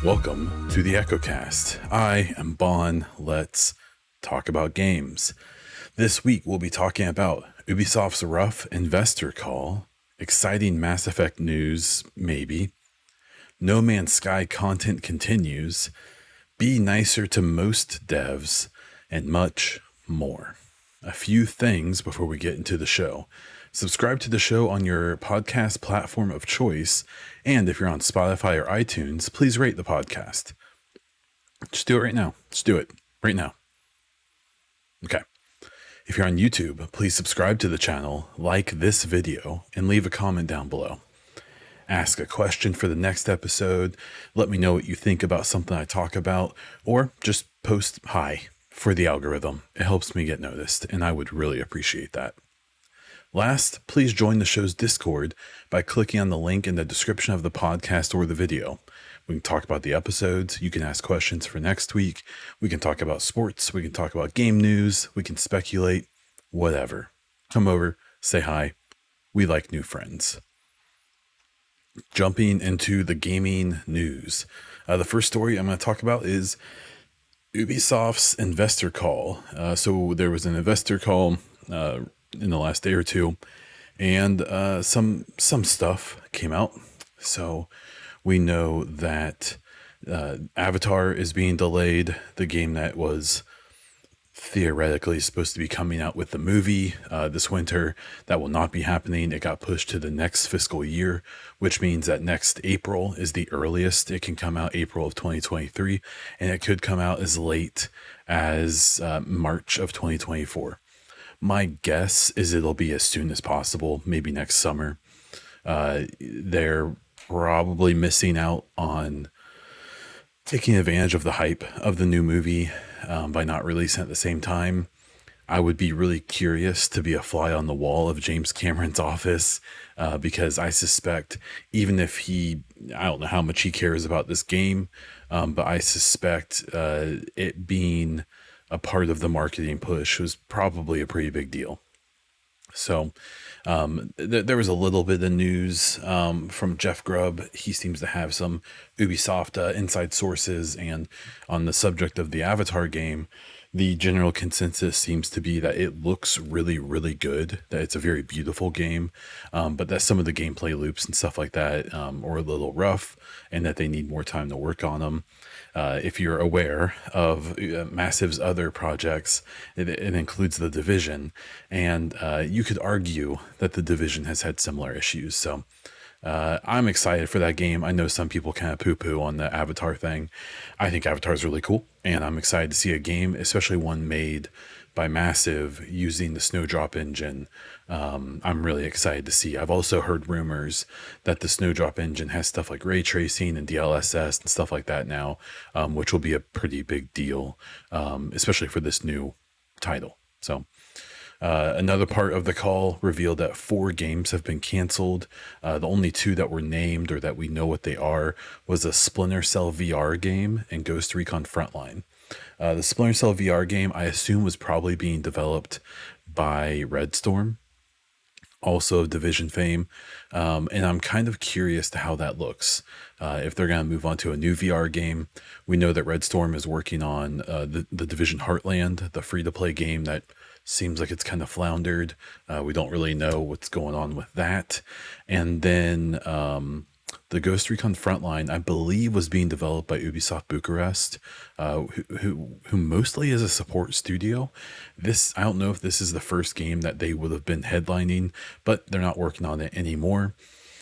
Welcome to the EchoCast. I am Bon. Let's talk about games. This week we'll be talking about Ubisoft's rough investor call, exciting Mass Effect news, maybe, No Man's Sky content continues, be nicer to most devs, and much more. A few things before we get into the show. Subscribe to the show on your podcast platform of choice, and if you're on Spotify or iTunes, please rate the podcast. Just do it right now. Just do it right now. Okay. If you're on YouTube, please subscribe to the channel, like this video, and leave a comment down below. Ask a question for the next episode, let me know what you think about something I talk about, or just post hi for the algorithm. It helps me get noticed, and I would really appreciate that. Last, please join the show's Discord by clicking on the link in the description of the podcast or the video. We can talk about the episodes, you can ask questions for next week, we can talk about sports, we can talk about game news, we can speculate, whatever. Come over, say hi. We like new friends. Jumping into the gaming news. The first story I'm going to talk about is Ubisoft's investor call. So there was an investor call in the last day or two, and some stuff came out. So we know that Avatar is being delayed, the game that was theoretically supposed to be coming out with the movie this winter. That will not be happening. It got pushed to the next fiscal year, which means that next April is the earliest it can come out, April of 2023, and it could come out as late as March of 2024. My guess is it'll be as soon as possible, maybe next summer. They're probably missing out on taking advantage of the hype of the new movie by not releasing at the same time. I would be really curious to be a fly on the wall of James Cameron's office because I suspect even if I don't know how much he cares about this game, but I suspect it being a part of the marketing push was probably a pretty big deal. So there was a little bit of news from Jeff Grubb. He seems to have some Ubisoft inside sources, and on the subject of the Avatar game, the general consensus seems to be that it looks really, really good, that it's a very beautiful game, but that some of the gameplay loops and stuff like that are a little rough, and that they need more time to work on them. If you're aware of Massive's other projects, it includes The Division, and you could argue that The Division has had similar issues. So I'm excited for that game. I know some people kind of poo-poo on the Avatar thing. I think Avatar is really cool, and I'm excited to see a game, especially one made by Massive using the Snowdrop engine. I'm really excited to see. I've also heard rumors that the Snowdrop engine has stuff like ray tracing and DLSS and stuff like that now, which will be a pretty big deal, especially for this new title. So another part of the call revealed that 4 games have been canceled. The only 2 that were named or that we know what they are was a Splinter Cell VR game and Ghost Recon Frontline. The Splinter Cell VR game, I assume, was probably being developed by Red Storm, also of Division fame, and I'm kind of curious to how that looks. If they're going to move on to a new VR game, we know that Red Storm is working on the Division Heartland, the free-to-play game that seems like it's kind of floundered. We don't really know what's going on with that. And then the Ghost Recon Frontline, I believe, was being developed by Ubisoft Bucharest, who mostly is a support studio. I don't know if this is the first game that they would have been headlining, but they're not working on it anymore.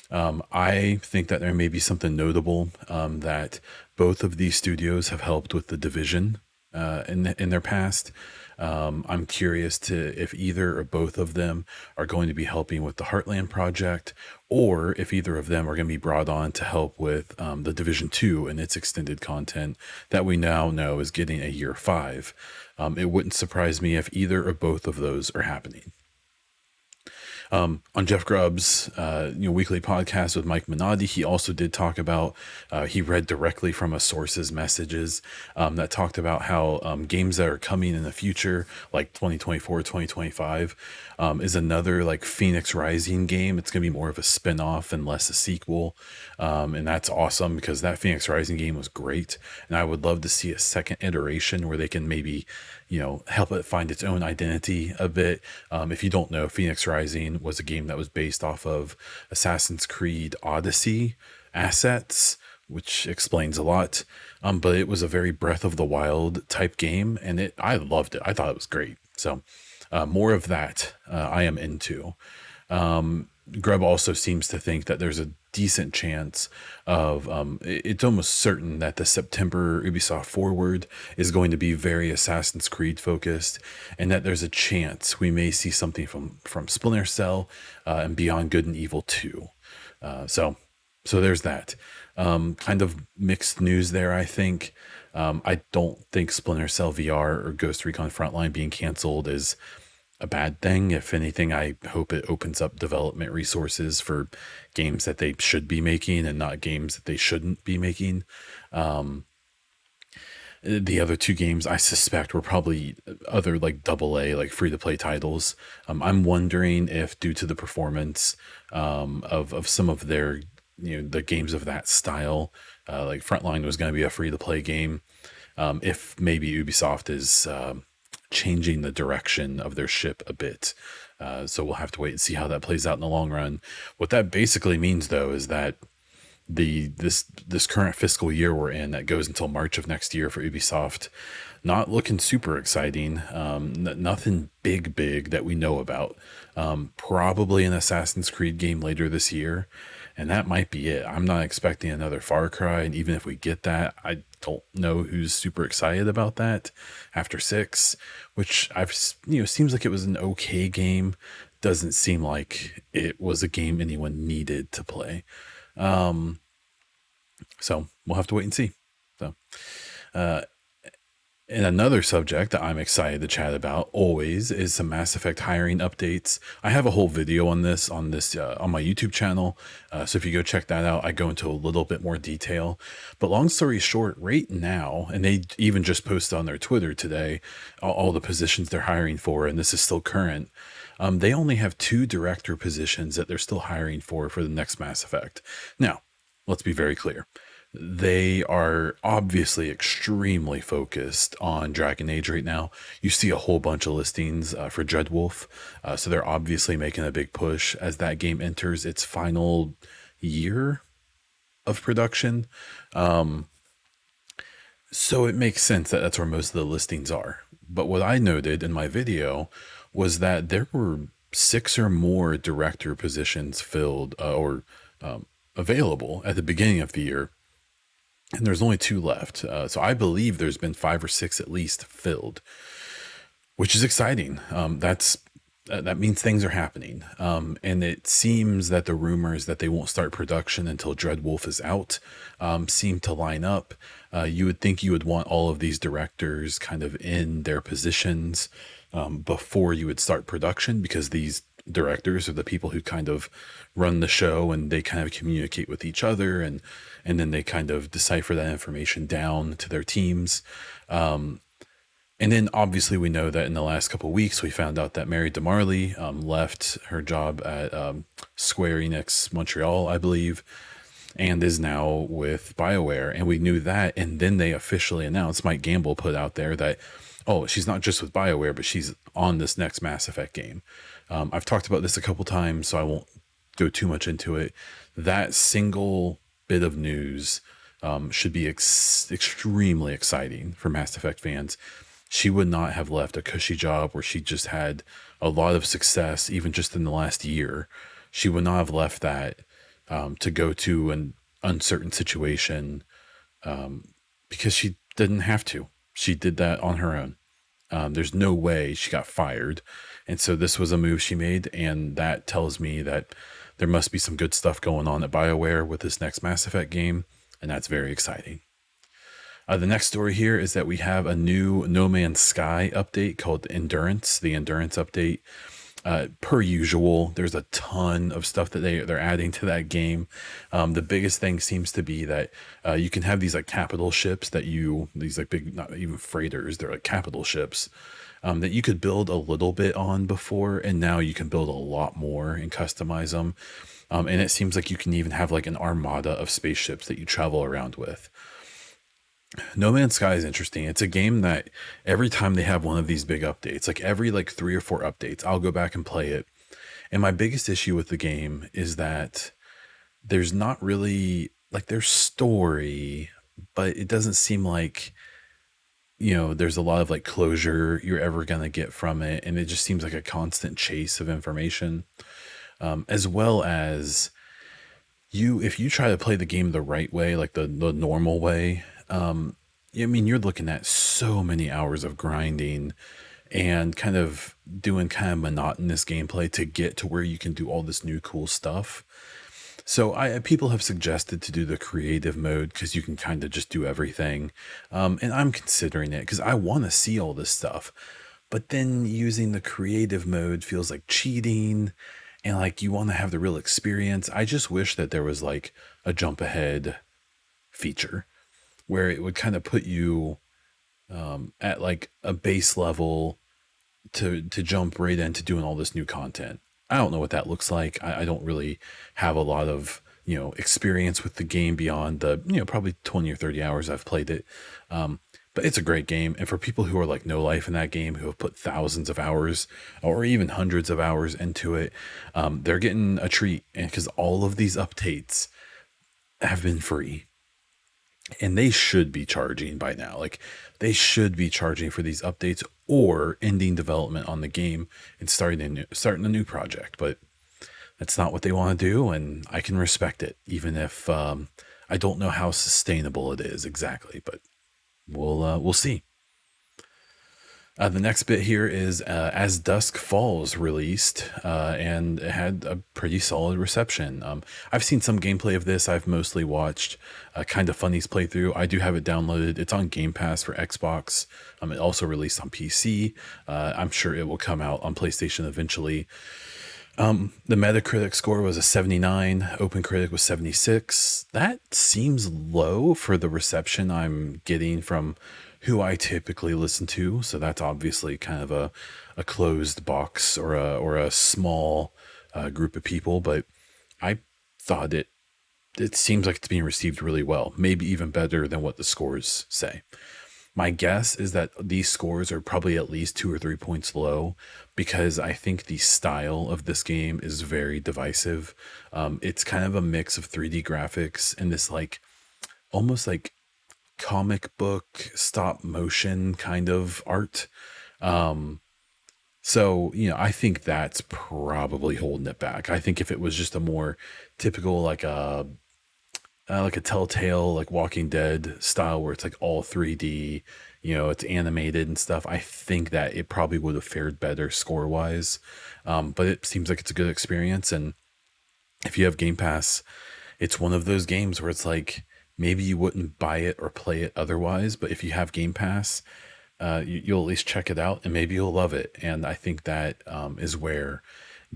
I think that there may be something notable that both of these studios have helped with The Division in their past. I'm curious if either or both of them are going to be helping with the Heartland project, or if either of them are going to be brought on to help with the Division 2 and its extended content that we now know is getting a year 5. It wouldn't surprise me if either or both of those are happening. On Jeff Grubb's weekly podcast with Mike Minotti, he also did talk about he read directly from a source's messages that talked about how games that are coming in the future, like 2024, 2025, is another like Phoenix Rising game. It's going to be more of a spin-off and less a sequel, and that's awesome because that Phoenix Rising game was great, and I would love to see a second iteration where they can maybe help it find its own identity a bit. If you don't know, Phoenix Rising was a game that was based off of Assassin's Creed Odyssey assets, which explains a lot. But it was a very Breath of the Wild type game, and I loved it. I thought it was great. So more of that I am into. Grubb also seems to think that there's a decent chance of it's almost certain that the September Ubisoft Forward is going to be very Assassin's Creed focused, and that there's a chance we may see something from Splinter Cell and Beyond Good and Evil 2. So there's that. Kind of mixed news there, I think. I don't think Splinter Cell VR or Ghost Recon Frontline being canceled is a bad thing. If anything, I hope it opens up development resources for games that they should be making and not games that they shouldn't be making. The other two games I suspect were probably other like AA, like free to play titles. I'm wondering if due to the performance of some of their, the games of that style, like Frontline was going to be a free to play game. If maybe Ubisoft is changing the direction of their ship a bit. So we'll have to wait and see how that plays out in the long run. What that basically means, though, is that this current fiscal year we're in that goes until March of next year for Ubisoft, not looking super exciting. Nothing big that we know about. Probably an Assassin's Creed game later this year, and that might be it. I'm not expecting another Far Cry, and even if we get that, I don't know who's super excited about that after 6, which seems like it was an okay game. Doesn't seem like it was a game anyone needed to play. So we'll have to wait and see. So, and another subject that I'm excited to chat about always is some Mass Effect hiring updates. I have a whole video on this on my YouTube channel. So if you go check that out, I go into a little bit more detail. But long story short, right now, and they even just posted on their Twitter today, all the positions they're hiring for, and this is still current. They only have 2 director positions that they're still hiring for the next Mass Effect. Now, let's be very clear. They are obviously extremely focused on Dragon Age right now. You see a whole bunch of listings for Dreadwolf. So they're obviously making a big push as that game enters its final year of production. So it makes sense that that's where most of the listings are. But what I noted in my video was that there were 6 or more director positions filled or available at the beginning of the year. And there's only 2 left. So I believe there's been 5 or 6 at least filled, which is exciting. That means things are happening. And it seems that the rumors that they won't start production until Dreadwolf is out seem to line up. You would think you would want all of these directors kind of in their positions before you would start production, because these directors are the people who kind of run the show, and they kind of communicate with each other, and then they kind of decipher that information down to their teams. And then obviously we know that in the last couple of weeks, we found out that Mary DeMarley left her job at Square Enix Montreal, I believe, and is now with BioWare. And we knew that. And then they officially announced, Mike Gamble put out there that, oh, she's not just with BioWare, but she's on this next Mass Effect game. I've talked about this a couple times, so I won't go too much into it. That single bit of news should be extremely exciting for Mass Effect fans. She would not have left a cushy job where she just had a lot of success, even just in the last year. She would not have left that to go to an uncertain situation because she didn't have to. She did that on her own. There's no way she got fired. And so this was a move she made, and that tells me that there must be some good stuff going on at BioWare with this next Mass Effect game, and that's very exciting. The next story here is that we have a new No Man's Sky update called Endurance, the Endurance update. Per usual, there's a ton of stuff that they're adding to that game. The biggest thing seems to be that you can have these like capital ships these like big, not even freighters, they're like capital ships that you could build a little bit on before, and now you can build a lot more and customize them. And it seems like you can even have like an armada of spaceships that you travel around with. No Man's Sky is interesting. It's a game that every time they have one of these big updates, like every like 3 or 4 updates, I'll go back and play it. And my biggest issue with the game is that there's not really like there's story, but it doesn't seem like, there's a lot of like closure you're ever going to get from it. And it just seems like a constant chase of information, as well as if you try to play the game the right way, like the normal way, I mean, you're looking at so many hours of grinding and kind of doing kind of monotonous gameplay to get to where you can do all this new cool stuff. So people have suggested to do the creative mode because you can kind of just do everything. And I'm considering it because I want to see all this stuff. But then using the creative mode feels like cheating, and like you want to have the real experience. I just wish that there was like a jump ahead feature where it would kind of put you at like a base level to jump right into doing all this new content. I don't know what that looks like. I don't really have a lot of, experience with the game beyond the, probably 20 or 30 hours I've played it. But it's a great game. And for people who are like no life in that game, who have put thousands of hours or even hundreds of hours into it, they're getting a treat. And because all of these updates have been free, and they should be charging by now. Like they should be charging for these updates or ending development on the game and starting a new project. But that's not what they want to do, and I can respect it, even if I don't know how sustainable it is exactly. But we'll see. The next bit here is As Dusk Falls released, and it had a pretty solid reception. I've seen some gameplay of this. I've mostly watched Kind of Funny's playthrough. I do have it downloaded. It's on Game Pass for Xbox. It also released on PC. I'm sure it will come out on PlayStation eventually. The Metacritic score was a 79. OpenCritic was 76. That seems low for the reception I'm getting from who I typically listen to. So that's obviously kind of a closed box or a small group of people. But I thought it seems like it's being received really well, maybe even better than what the scores say. My guess is that these scores are probably at least 2 or 3 points low because I think the style of this game is very divisive. It's kind of a mix of 3D graphics and this like almost like comic book stop motion kind of art. So, I think that's probably holding it back. I think if it was just a more typical like a Telltale, like Walking Dead style where it's like all 3D, it's animated and stuff, I think that it probably would have fared better score wise. But it seems like it's a good experience. And if you have Game Pass, it's one of those games where it's like, maybe you wouldn't buy it or play it otherwise, but if you have Game Pass, you'll at least check it out and maybe you'll love it. And I think that is where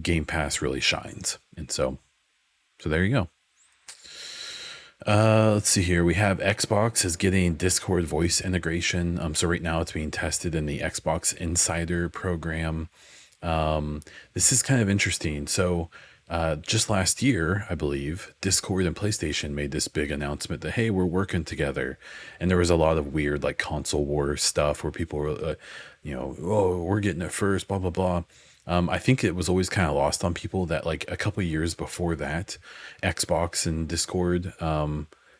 Game Pass really shines. And so there you go. Let's see here. We have Xbox is getting Discord voice integration. So right now it's being tested in the Xbox Insider program. This is kind of interesting. So just last year, I believe, Discord and PlayStation made this big announcement that, hey, we're working together. And there was a lot of weird like console war stuff where people were, oh, we're getting it first, blah, blah, blah. I think it was always kind of lost on people that like a couple of years before that, Xbox and Discord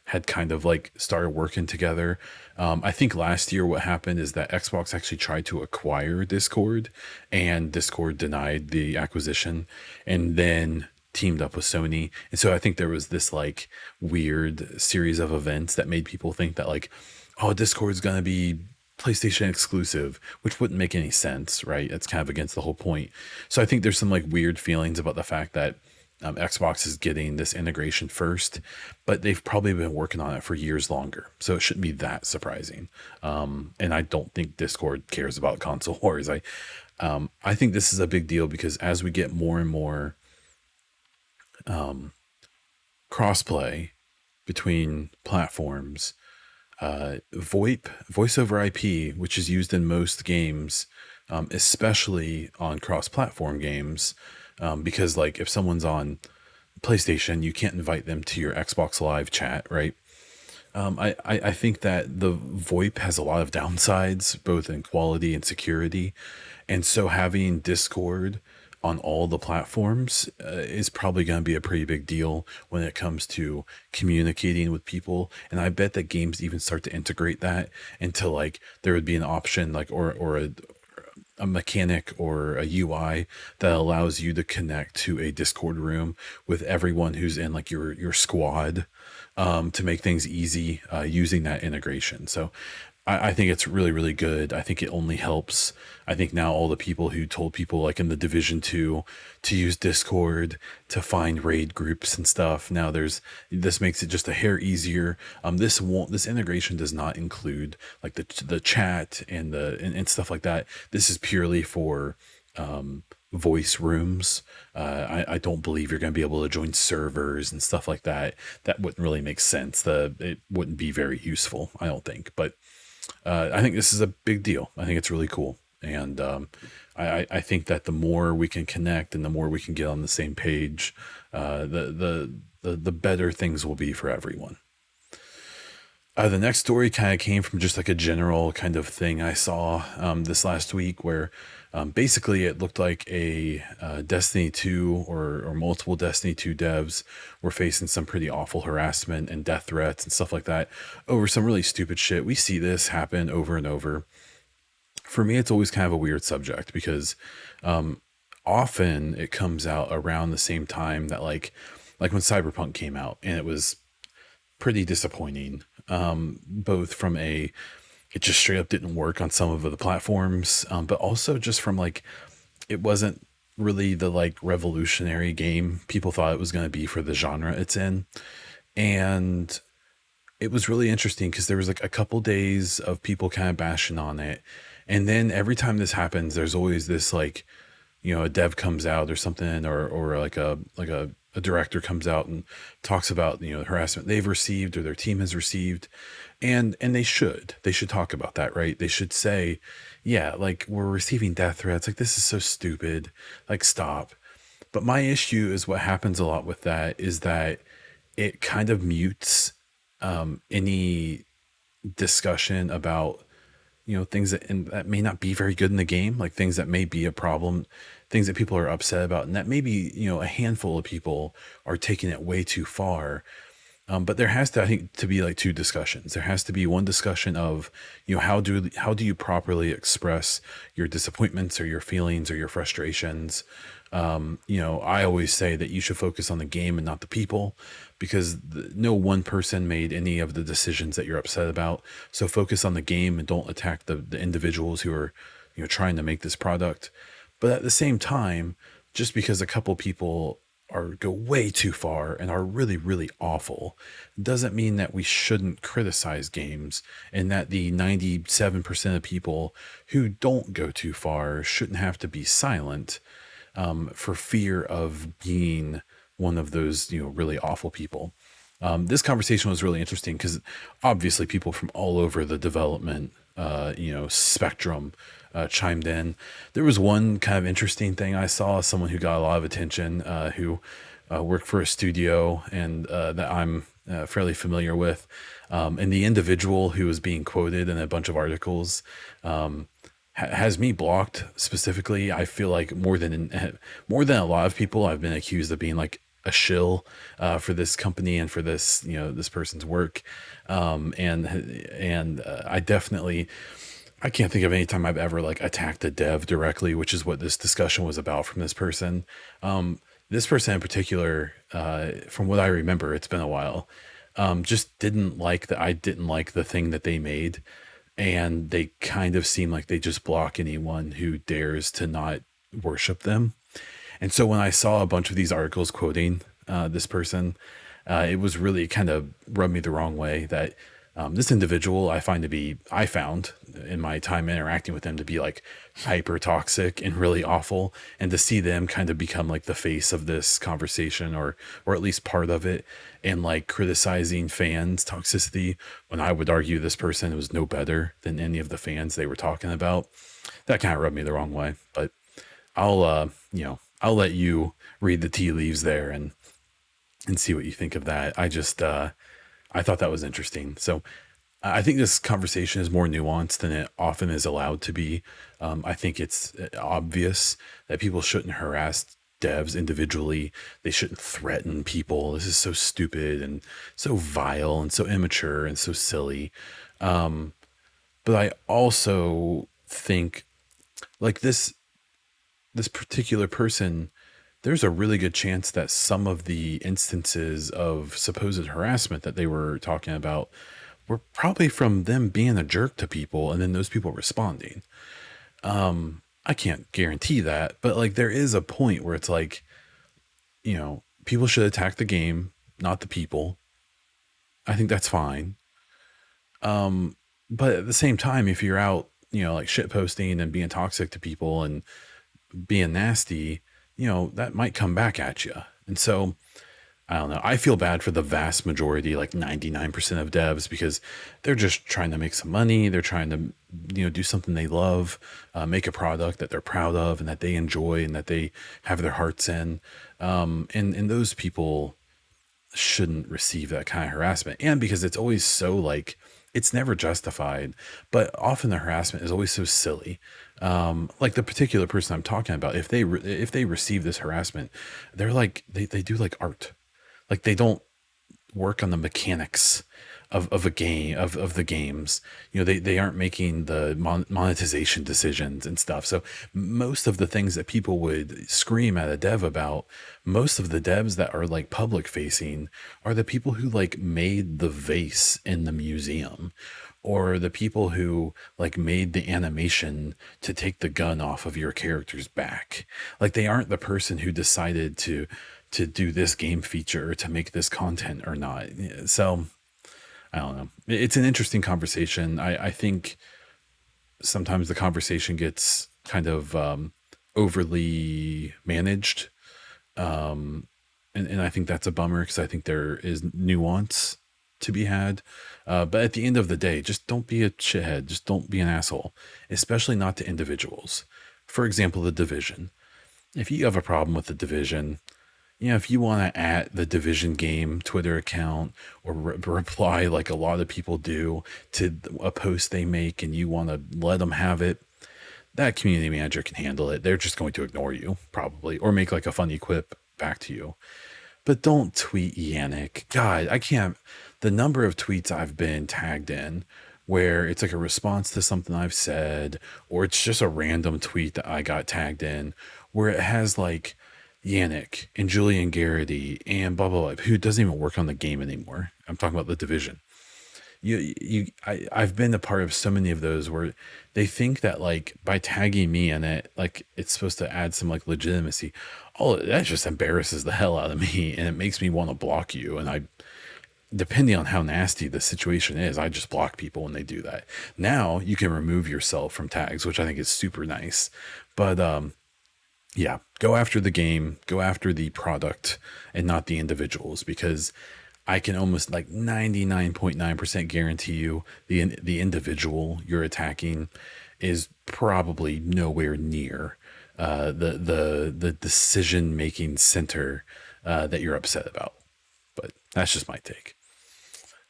had kind of like started working together. I think last year what happened is that Xbox actually tried to acquire Discord and Discord denied the acquisition and then teamed up with Sony. And so I think there was this like weird series of events that made people think that like, oh, Discord's going to be PlayStation exclusive, which wouldn't make any sense, right? It's kind of against the whole point. So I think there's some like weird feelings about the fact that Xbox is getting this integration first, but they've probably been working on it for years longer. So it shouldn't be that surprising. And I don't think Discord cares about console wars. I think this is a big deal because as we get more and more crossplay between platforms, voice over IP, which is used in most games, especially on cross-platform games, because like if someone's on PlayStation, you can't invite them to your Xbox Live chat, right? I think that the VoIP has a lot of downsides, both in quality and security. And so having Discord on all the platforms is probably going to be a pretty big deal when it comes to communicating with people. And I bet that games even start to integrate that into like there would be an option like or a mechanic or a UI that allows you to connect to a Discord room with everyone who's in like your squad, to make things easy using that integration. So I think it's really, really good. I think it only helps. I think now all the people who told people like in the Division 2 to use Discord to find raid groups and stuff. Now this makes it just a hair easier. This integration does not include like the chat and stuff like that. This is purely for voice rooms. I don't believe you're going to be able to join servers and stuff like that. That wouldn't really make sense. It wouldn't be very useful, I don't think. But I think this is a big deal. I think it's really cool. And I think that the more we can connect and the more we can get on the same page, the better things will be for everyone. The next story kind of came from just like a general kind of thing I saw this last week where basically it looked like a Destiny 2 or multiple Destiny 2 devs were facing some pretty awful harassment and death threats and stuff like that over some really stupid shit. We see this happen over and over. For me, it's always kind of a weird subject because often it comes out around the same time that like when Cyberpunk came out, and it was pretty disappointing, both from it just straight up didn't work on some of the platforms, but also just from like it wasn't really the like revolutionary game people thought it was going to be for the genre it's in. And it was really interesting because there was like a couple days of people kind of bashing on it, and then every time this happens there's always this like, a dev comes out or something, or like a director comes out and talks about harassment they've received or their team has received, and they should talk about that, right? They should say, yeah, like we're receiving death threats, like this is so stupid, like stop. But my issue is what happens a lot with that is that it kind of mutes any discussion about things that may not be very good in the game, like things that may be a problem, things that people are upset about, and that maybe a handful of people are taking it way too far. But there has to, I think, to be like two discussions. There has to be one discussion of, how do you properly express your disappointments or your feelings or your frustrations. I always say that you should focus on the game and not the people, because no one person made any of the decisions that you're upset about. So focus on the game and don't attack the individuals who are, trying to make this product. But at the same time, just because a couple people go way too far and are really, really awful doesn't mean that we shouldn't criticize games, and that the 97% of people who don't go too far shouldn't have to be silent for fear of being one of those, really awful people. This conversation was really interesting because obviously people from all over the development, spectrum chimed in. There was one kind of interesting thing I saw, someone who got a lot of attention, who worked for a studio and that I'm fairly familiar with. And the individual who was being quoted in a bunch of articles has me blocked specifically. I feel like more than a lot of people, I've been accused of being like a shill for this company and for this, this person's work. And I can't think of any time I've ever like attacked a dev directly, which is what this discussion was about from this person. This person in particular, from what I remember, it's been a while, just I didn't like the thing that they made. And they kind of seem like they just block anyone who dares to not worship them. And so when I saw a bunch of these articles quoting this person, it was really kind of rubbed me the wrong way that this individual I found in my time interacting with them to be like hyper toxic and really awful. And to see them kind of become like the face of this conversation or at least part of it and like criticizing fans toxicity when I would argue this person was no better than any of the fans they were talking about. That kind of rubbed me the wrong way, but I'll let you read the tea leaves there and see what you think of that. I thought that was interesting. So I think this conversation is more nuanced than it often is allowed to be. I think it's obvious that people shouldn't harass devs individually. They shouldn't threaten people. This is so stupid and so vile and so immature and so silly. But I also think like this particular person, there's a really good chance that some of the instances of supposed harassment that they were talking about were probably from them being a jerk to people and then those people responding. I can't guarantee that, but like there is a point where it's like, people should attack the game, not the people. I think that's fine. But at the same time, if you're out, like shit posting and being toxic to people and being nasty, that might come back at you. And so I don't know. I feel bad for the vast majority, like 99% of devs, because they're just trying to make some money. They're trying to, do something they love, make a product that they're proud of and that they enjoy and that they have their hearts in. And those people shouldn't receive that kind of harassment. And because it's always so like, it's never justified, but often the harassment is always so silly. Like the particular person I'm talking about, if they receive this harassment, they're like, they do like art. Like they don't work on the mechanics of a game of the games. They aren't making the monetization decisions and stuff. So most of the things that people would scream at a dev about, most of the devs that are like public facing are the people who like made the vase in the museum, or the people who like made the animation to take the gun off of your character's back. Like they aren't the person who decided to do this game feature or to make this content or not. So I don't know. It's an interesting conversation. I think sometimes the conversation gets kind of overly managed. And I think that's a bummer because I think there is nuance to be had. But at the end of the day, just don't be a shithead. Just don't be an asshole, especially not to individuals. For example, the Division. If you have a problem with the Division, if you want to at the Division game Twitter account or reply like a lot of people do to a post they make and you want to let them have it, that community manager can handle it. They're just going to ignore you probably or make like a funny quip back to you. But don't tweet Yannick. God, I can't. The number of tweets I've been tagged in where it's like a response to something I've said, or it's just a random tweet that I got tagged in where it has like Yannick and Julian Garrity and blah, blah, blah, who doesn't even work on the game anymore. I'm talking about the Division. I've been a part of so many of those where they think that like by tagging me in it, like it's supposed to add some like legitimacy. Oh, that just embarrasses the hell out of me and it makes me want to block you. And depending on how nasty the situation is, I just block people when they do that. Now you can remove yourself from tags, which I think is super nice. But yeah, go after the game, go after the product and not the individuals, because I can almost like 99.9% guarantee you the individual you're attacking is probably nowhere near the decision making center that you're upset about. But that's just my take.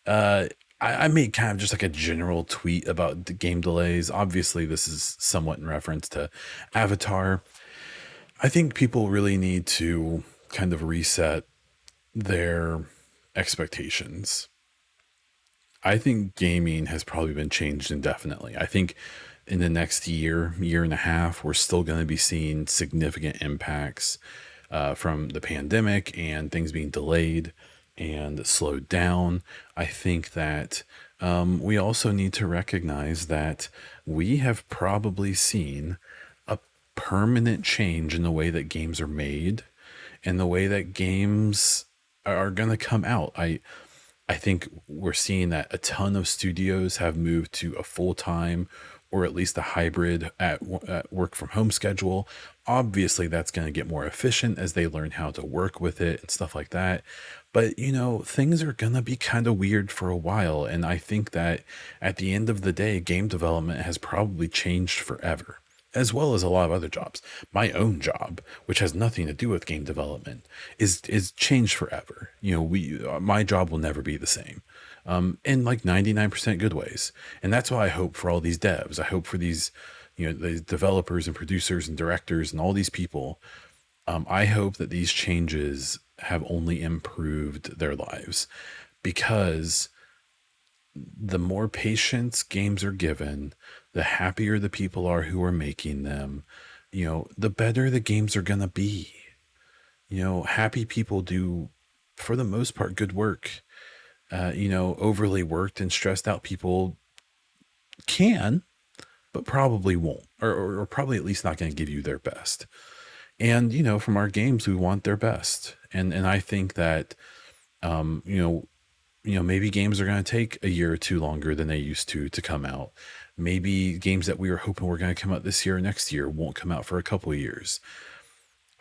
I made kind of just like a general tweet about the game delays. Obviously, this is somewhat in reference to Avatar. I think people really need to kind of reset their expectations. I think gaming has probably been changed indefinitely. I think in the next year and a half, we're still going to be seeing significant impacts from the pandemic and things being delayed and slowed down. I think that we also need to recognize that we have probably seen permanent change in the way that games are made and the way that games are going to come out. I think we're seeing that a ton of studios have moved to a full-time or at least a hybrid at work from home schedule. Obviously, that's going to get more efficient as they learn how to work with it and stuff like that. But, things are going to be kind of weird for a while. And I think that at the end of the day, game development has probably changed forever, as well as a lot of other jobs. My own job, which has nothing to do with game development, is changed forever. My job will never be the same, in like 99% good ways. And that's why I hope for all these devs. I hope for these, the developers and producers and directors and all these people. I hope that these changes have only improved their lives, because the more patience games are given, the happier the people are who are making them, the better the games are going to be. Happy people do, for the most part, good work. Overly worked and stressed out people can, but probably won't, or probably at least not going to give you their best. And, from our games, we want their best. And I think that, maybe games are going to take a year or two longer than they used to come out. Maybe games that we were hoping were going to come out this year or next year won't come out for a couple of years.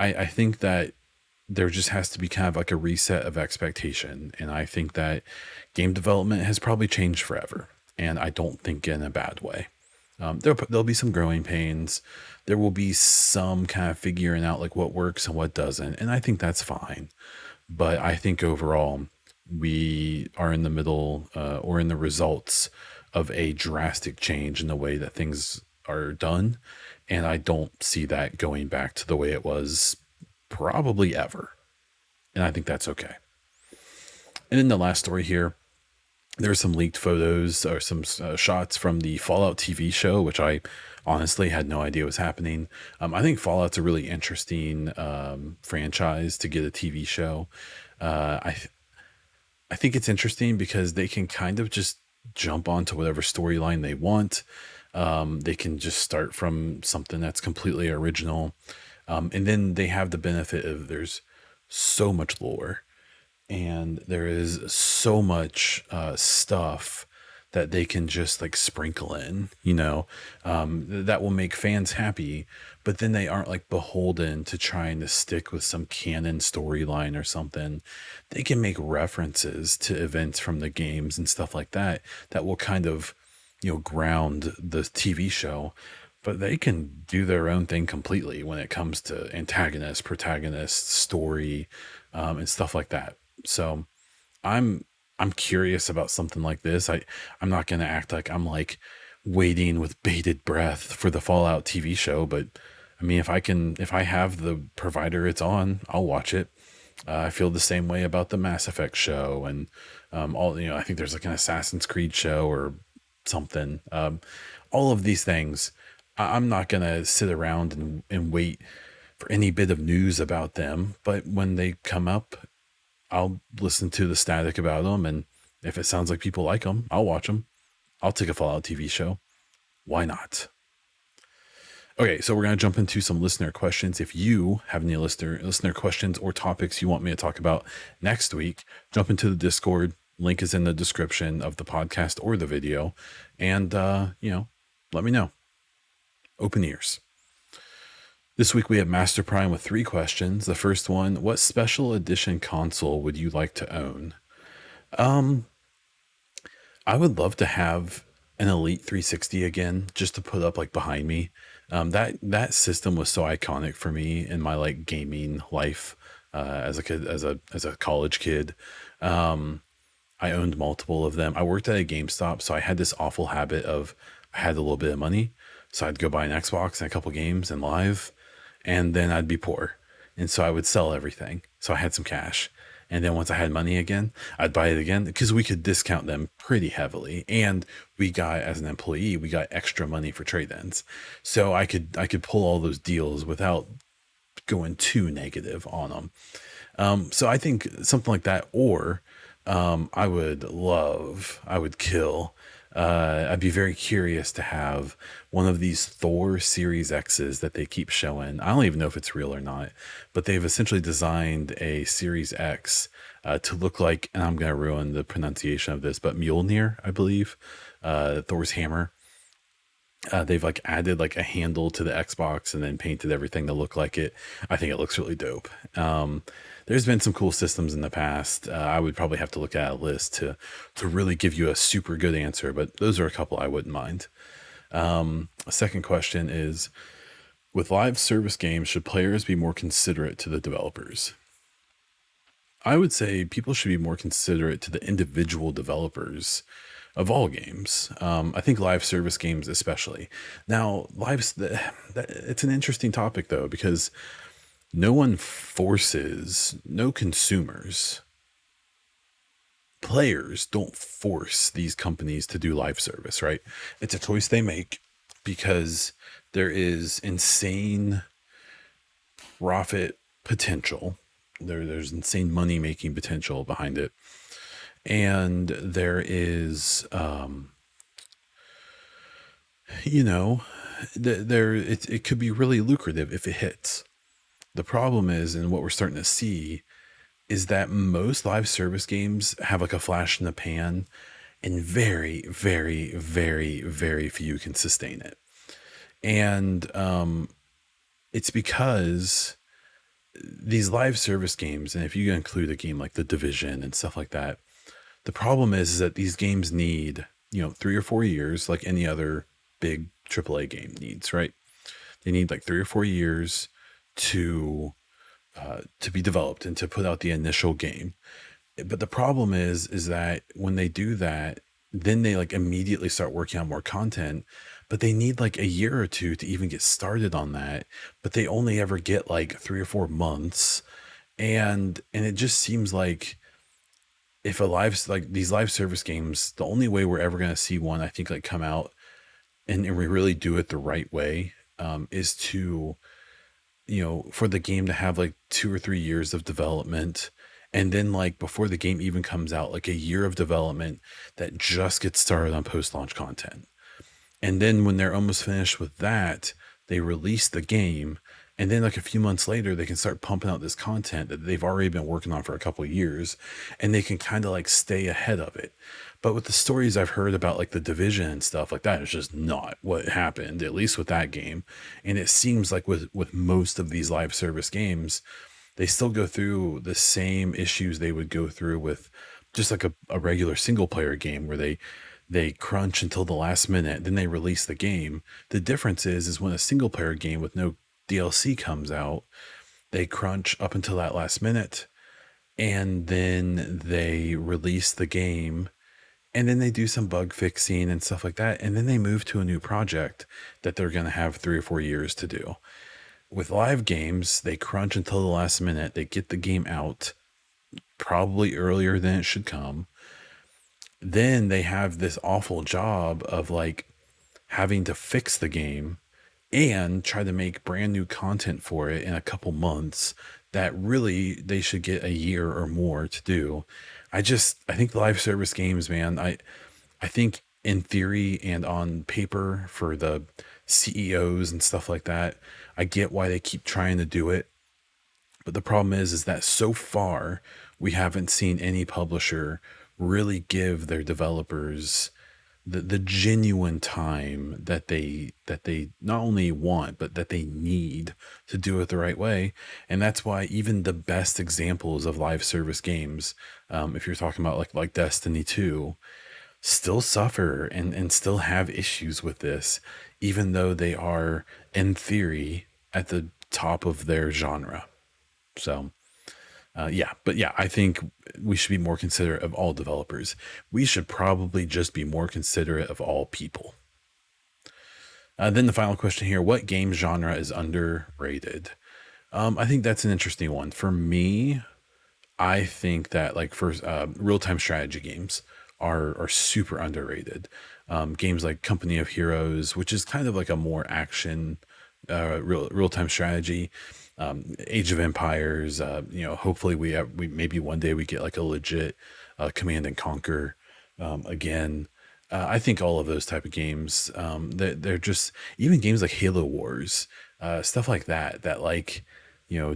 I think that there just has to be kind of like a reset of expectation. And I think that game development has probably changed forever. And I don't think in a bad way. There'll be some growing pains. There will be some kind of figuring out like what works and what doesn't. And I think that's fine. But I think overall, we are in the middle or in the results of a drastic change in the way that things are done. And I don't see that going back to the way it was probably ever. And I think that's okay. And then the last story here, there's some leaked photos or some shots from the Fallout TV show, which I honestly had no idea was happening. I think Fallout's a really interesting franchise to get a TV show. I think it's interesting because they can kind of just jump onto whatever storyline they want. They can just start from something that's completely original. And then they have the benefit of there's so much lore and there is so much stuff that they can just like sprinkle in, that will make fans happy, but then they aren't like beholden to trying to stick with some canon storyline or something. They can make references to events from the games and stuff like that will kind of, ground the TV show, but they can do their own thing completely when it comes to antagonist, protagonist, story, and stuff like that. So I'm curious about something like this. I'm not going to act like I'm like waiting with bated breath for the Fallout TV show, but I mean, if I have the provider it's on, I'll watch it. I feel the same way about the Mass Effect show and I think there's like an Assassin's Creed show or something. All of these things, I'm not going to sit around and wait for any bit of news about them, but when they come up, I'll listen to the static about them, and if it sounds like people like them, I'll watch them. I'll take a Fallout TV show. Why not? Okay, so we're going to jump into some listener questions. If you have any listener questions or topics you want me to talk about next week, jump into the Discord. Link is in the description of the podcast or the video. And, let me know. Open ears. This week we have Master Prime with 3 questions. The first one, what special edition console would you like to own? I would love to have an Elite 360 again, just to put up like behind me. That system was so iconic for me in my like gaming life as a kid, as a college kid. I owned multiple of them. I worked at a GameStop, so I had this awful habit of I had a little bit of money, so I'd go buy an Xbox and a couple games and live, and then I'd be poor. And so I would sell everything. So I had some cash. And then once I had money again, I'd buy it again because we could discount them pretty heavily. And we got, as an employee, we got extra money for trade-ins. So I could pull all those deals without going too negative on them. So I think something like that, or I would kill I'd be very curious to have one of these Thor Series X's that they keep showing. I don't even know if it's real or not, but they've essentially designed a Series X to look like, and I'm going to ruin the pronunciation of this, but Mjolnir, I believe, Thor's hammer. They've like added like a handle to the Xbox and then painted everything to look like it. I think it looks really dope. There's been some cool systems in the past. I would probably have to look at a list to really give you a super good answer, but those are a couple I wouldn't mind. A second question is, with live service games, should players be more considerate to the developers? I would say people should be more considerate to the individual developers of all games. I think live service games, especially. Now, it's an interesting topic though, because no consumers, players don't force these companies to do live service, right? It's a choice they make because there is insane profit potential. There's insane money making potential behind it. And there is, it could be really lucrative if it hits. The problem is, and what we're starting to see, is that most live service games have like a flash in the pan, and very, very, very, very few can sustain it. And it's because these live service games, and if you include a game like The Division and stuff like that, the problem is that these games need, 3 or 4 years, like any other big AAA game needs, right? They need like 3 or 4 years to be developed and to put out the initial game. But the problem is that when they do that, then they like immediately start working on more content, but they need like a year or two to even get started on that. But they only ever get like 3 or 4 months, and it just seems like if these live service games, the only way we're ever going to see one, I think, like come out and we really do it the right way, is to, for the game to have like 2 or 3 years of development. And then like before the game even comes out, like a year of development that just gets started on post-launch content. And then when they're almost finished with that, they release the game. And then like a few months later, they can start pumping out this content that they've already been working on for a couple of years, and they can kind of like stay ahead of it. But with the stories I've heard about like The Division and stuff like that, is just not what happened, at least with that game. And it seems like with most of these live service games, they still go through the same issues they would go through with just like a regular single player game, where they crunch until the last minute, then they release the game. The difference is when a single player game with no DLC comes out, they crunch up until that last minute, and then they release the game, and then they do some bug fixing and stuff like that, and then they move to a new project that they're going to have 3 or 4 years to do. With live games, they crunch until the last minute, they get the game out probably earlier than it should come. Then they have this awful job of like having to fix the game and try to make brand new content for it in a couple months that really they should get a year or more to do. I think live service games, man, I think in theory and on paper for the CEOs and stuff like that, I get why they keep trying to do it. But the problem is that so far we haven't seen any publisher really give their developers the genuine time that they not only want, but that they need to do it the right way. And that's why even the best examples of live service games, if you're talking about like Destiny 2, still suffer and still have issues with this, even though they are in theory at the top of their genre. So I think we should be more considerate of all developers. We should probably just be more considerate of all people. Then the final question here: what game genre is underrated? I think that's an interesting one. For me, I think that like first, real-time strategy games are super underrated. Games like Company of Heroes, which is kind of like a more action, real-time strategy. Age of Empires, hopefully we maybe one day we get like a legit Command and Conquer again. I think all of those type of games, they're just, even games like Halo Wars, stuff like that, that like,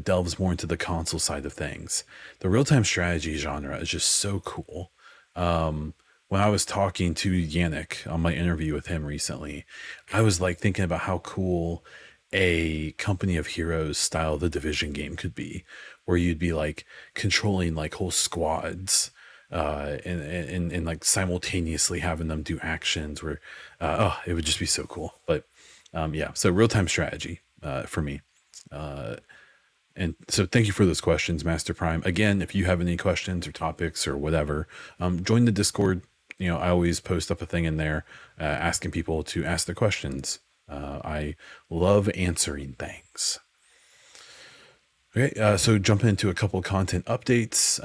delves more into the console side of things. The real-time strategy genre is just so cool. When I was talking to Yannick on my interview with him recently, I was like thinking about how cool a Company of Heroes style The Division game could be, where you'd be like controlling like whole squads, and like simultaneously having them do actions where, oh, it would just be so cool. But yeah, so real time strategy for me. And so thank you for those questions, Master Prime. Again, if you have any questions or topics or whatever, join the Discord. I always post up a thing in there asking people to ask their questions. I love answering things. Okay, so jumping into a couple of content updates.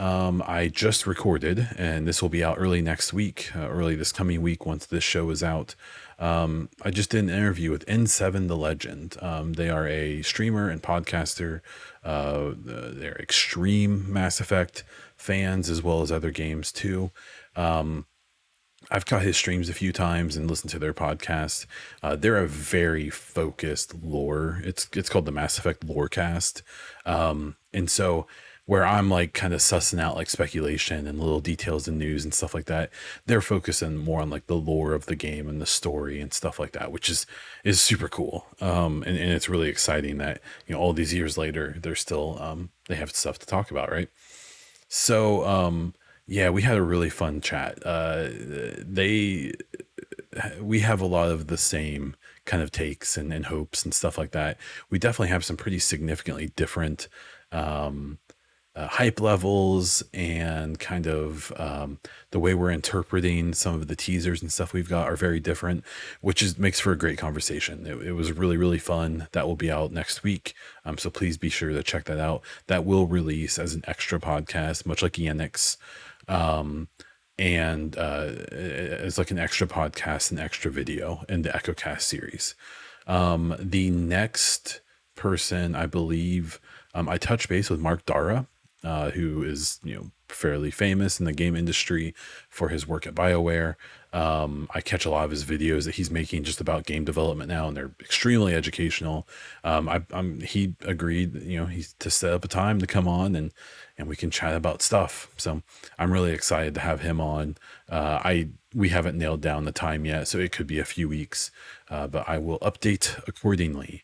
I just recorded, and this will be out early next week, early this coming week once this show is out. I just did an interview with N7 the Legend. They are a streamer and podcaster. They're extreme Mass Effect fans as well as other games too. I've caught his streams a few times and listened to their podcast. They're a very focused lore. It's called the Mass Effect Lorecast. And so where I'm like kind of sussing out like speculation and little details and news and stuff like that, they're focusing more on like the lore of the game and the story and stuff like that, which is super cool. And it's really exciting that, all these years later, they're still, they have stuff to talk about. Right. So, yeah, we had a really fun chat. We have a lot of the same kind of takes and hopes and stuff like that. We definitely have some pretty significantly different hype levels and kind of the way we're interpreting some of the teasers and stuff we've got are very different, which makes for a great conversation. It was really, really fun. That will be out next week. So please be sure to check that out. That will release as an extra podcast, much like Yannick's. And it's like an extra podcast, an extra video in the EchoCast series. The next person, I believe, I touched base with Mark Dara, who is, fairly famous in the game industry for his work at BioWare. I catch a lot of his videos that he's making just about game development now, and they're extremely educational. He agreed, he's to set up a time to come on and we can chat about stuff. So I'm really excited to have him on. We haven't nailed down the time yet, so it could be a few weeks, but I will update accordingly.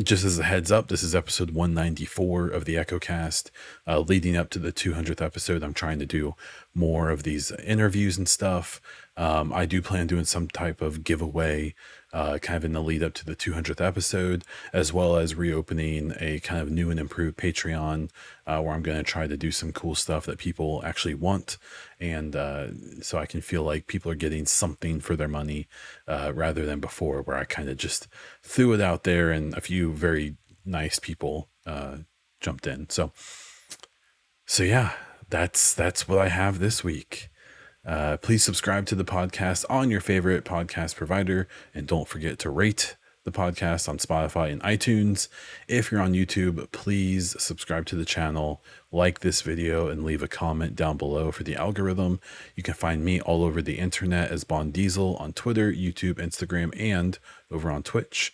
Just as a heads up, this is episode 194 of the EchoCast. Leading up to the 200th episode, I'm trying to do more of these interviews and stuff. I do plan on doing some type of giveaway kind of in the lead up to the 200th episode, as well as reopening a kind of new and improved Patreon where I'm going to try to do some cool stuff that people actually want. And so I can feel like people are getting something for their money rather than before, where I kind of just threw it out there and a few very nice people jumped in. So yeah, that's what I have this week. Please subscribe to the podcast on your favorite podcast provider, and don't forget to rate the podcast on Spotify and iTunes. If you're on YouTube, please subscribe to the channel, like this video, and leave a comment down below for the algorithm. You can find me all over the internet as Bond Diesel on Twitter, YouTube, Instagram, and over on Twitch.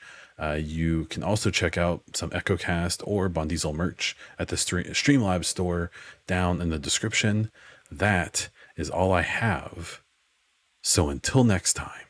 You can also check out some EchoCast or Bond Diesel merch at the Streamlabs store down in the description. That is all I have. So until next time.